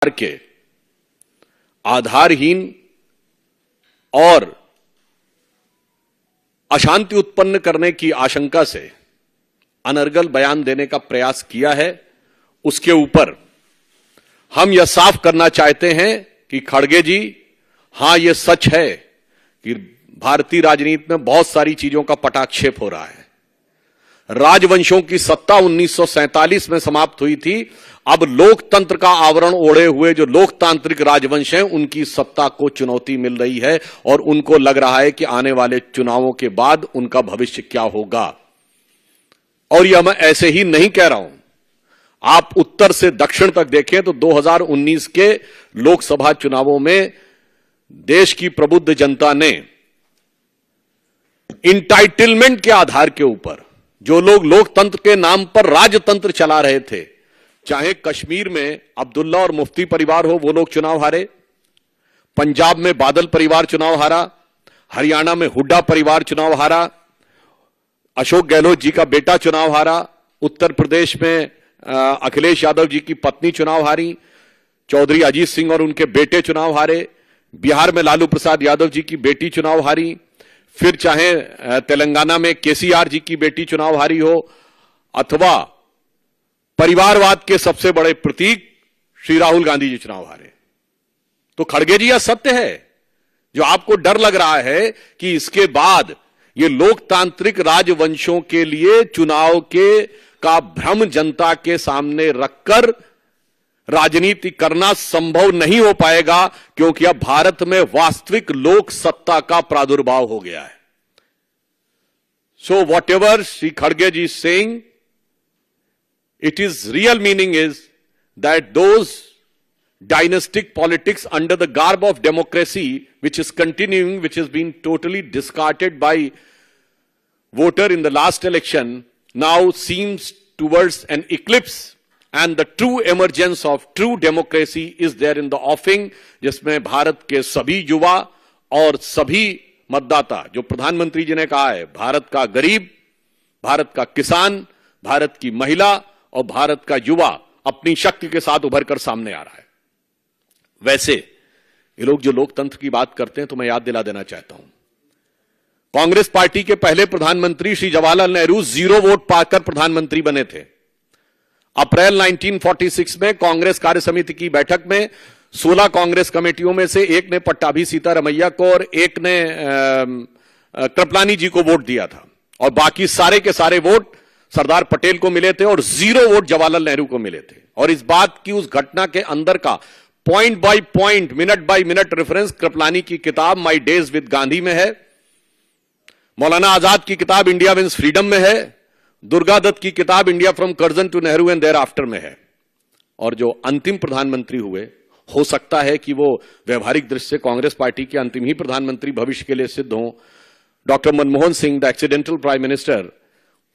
के आधारहीन और अशांति उत्पन्न करने की आशंका से अनर्गल बयान देने का प्रयास किया है, उसके ऊपर हम यह साफ करना चाहते हैं कि खड़गे जी, हां यह सच है कि भारतीय राजनीति में बहुत सारी चीजों का पटाक्षेप हो रहा है। राजवंशों की सत्ता 1947 में समाप्त हुई थी। अब लोकतंत्र का आवरण ओढ़े हुए जो लोकतांत्रिक राजवंश हैं, उनकी सत्ता को चुनौती मिल रही है और उनको लग रहा है कि आने वाले चुनावों के बाद उनका भविष्य क्या होगा। और यह मैं ऐसे ही नहीं कह रहा हूं। आप उत्तर से दक्षिण तक देखें तो 2019 के लोकसभा चुनावों में देश की प्रबुद्ध जनता ने इंटाइटलमेंट के आधार के ऊपर जो लोग लोकतंत्र के नाम पर राजतंत्र चला रहे थे, चाहे कश्मीर में अब्दुल्ला और मुफ्ती परिवार हो, वो लोग चुनाव हारे, पंजाब में बादल परिवार चुनाव हारा, हरियाणा में हुड्डा परिवार चुनाव हारा, अशोक गहलोत जी का बेटा चुनाव हारा, उत्तर प्रदेश में अखिलेश यादव जी की पत्नी चुनाव हारी, चौधरी अजीत सिंह और उनके बेटे चुनाव हारे, बिहार में लालू प्रसाद यादव जी की बेटी चुनाव हारी, फिर चाहे तेलंगाना में केसीआर जी की बेटी चुनाव हारी हो, अथवा परिवारवाद के सबसे बड़े प्रतीक श्री राहुल गांधी जी चुनाव हारे। तो खड़गे जी, यह सत्य है। जो आपको डर लग रहा है कि इसके बाद ये लोकतांत्रिक राजवंशों के लिए चुनाव का भ्रम जनता के सामने रखकर राजनीति करना संभव नहीं हो पाएगा, क्योंकि अब भारत में वास्तविक लोक सत्ता का प्रादुर्भाव हो गया है। सो वॉट एवर श्री खड़गे जी saying, it is real meaning is that those dynastic politics under the garb of democracy, which is continuing, which has been totally discarded by voter in the last election, now seems towards an eclipse, and the true emergence of true democracy is there in the offing, जिसमें भारत के सभी युवा और सभी मतदाता, जो प्रधानमंत्री जी ने कहा है, भारत का गरीब, भारत का किसान, भारत की महिला और भारत का युवा अपनी शक्ति के साथ उभर कर सामने आ रहा है। वैसे ये लोग जो लोकतंत्र की बात करते हैं, तो मैं याद दिला देना चाहता हूं, कांग्रेस पार्टी के पहले प्रधानमंत्री श्री जवाहरलाल नेहरू 0 वोट पाकर प्रधानमंत्री बने थे। अप्रैल 1946 में कांग्रेस कार्य समिति की बैठक में 16 कांग्रेस कमेटियों में से एक ने पट्टाभी सीतारमैया को और एक ने कृपलानी जी को वोट दिया था, और बाकी सारे के सारे वोट सरदार पटेल को मिले थे और 0 वोट जवाहरलाल नेहरू को मिले थे। और इस बात की, उस घटना के अंदर का point by point, minute by minute reference Kripalani की किताब माई डेज विद गांधी में है, मौलाना आजाद की किताब इंडिया विंस फ्रीडम में है, दुर्गा दत्त की किताब India from Curzon to Nehru and thereafter में है। और जो अंतिम प्रधानमंत्री हुए, हो सकता है कि वो व्यवहारिक दृष्टि से कांग्रेस पार्टी के अंतिम ही प्रधानमंत्री भविष्य के लिए सिद्ध हों, doctor Manmohan Singh, the accidental prime minister,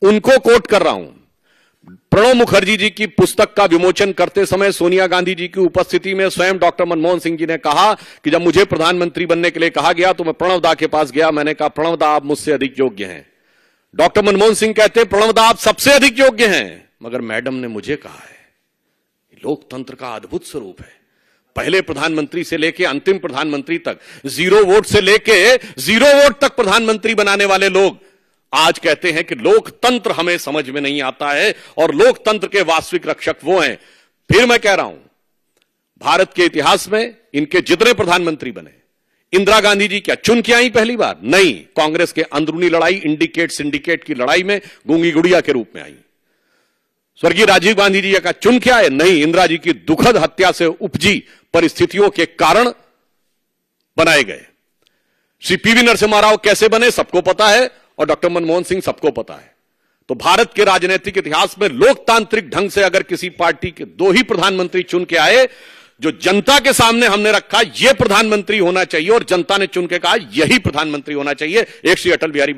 उनको कोट कर रहा हूं। प्रणब मुखर्जी जी की पुस्तक का विमोचन करते समय सोनिया गांधी जी की उपस्थिति में स्वयं डॉक्टर मनमोहन सिंह जी ने कहा कि जब मुझे प्रधानमंत्री बनने के लिए कहा गया तो मैं प्रणब दा के पास गया, मैंने कहा प्रणब दा आप मुझसे अधिक योग्य हैं। डॉक्टर मनमोहन सिंह कहते प्रणब दा आप सबसे अधिक योग्य हैं, मगर मैडम ने मुझे कहा है। लोकतंत्र का अद्भुत स्वरूप है। पहले प्रधानमंत्री से लेकर अंतिम प्रधानमंत्री तक, 0 वोट से लेकर 0 वोट तक प्रधानमंत्री बनाने वाले लोग आज कहते हैं कि लोकतंत्र हमें समझ में नहीं आता है, और लोकतंत्र के वास्तविक रक्षक वो हैं। फिर मैं कह रहा हूं, भारत के इतिहास में इनके जितने प्रधानमंत्री बने, इंदिरा गांधी जी क्या चुन के आई पहली बार? नहीं, कांग्रेस के अंदरूनी लड़ाई, इंडिकेट सिंडिकेट की लड़ाई में गूंगी गुड़िया के रूप में आई। स्वर्गीय राजीव गांधी जी क्या चुन के आए? नहीं, इंदिरा जी की दुखद हत्या से उपजी परिस्थितियों के कारण बनाए गए। श्री पीवी नरसिम्हा राव कैसे बने सबको पता है, और डॉक्टर मनमोहन सिंह सबको पता है। तो भारत के राजनीतिक इतिहास में लोकतांत्रिक ढंग से अगर किसी पार्टी के 2 ही प्रधानमंत्री चुन के आए, जो जनता के सामने हमने रखा यह प्रधानमंत्री होना चाहिए, और जनता ने चुन के कहा यही प्रधानमंत्री होना चाहिए, एक श्री अटल बिहारी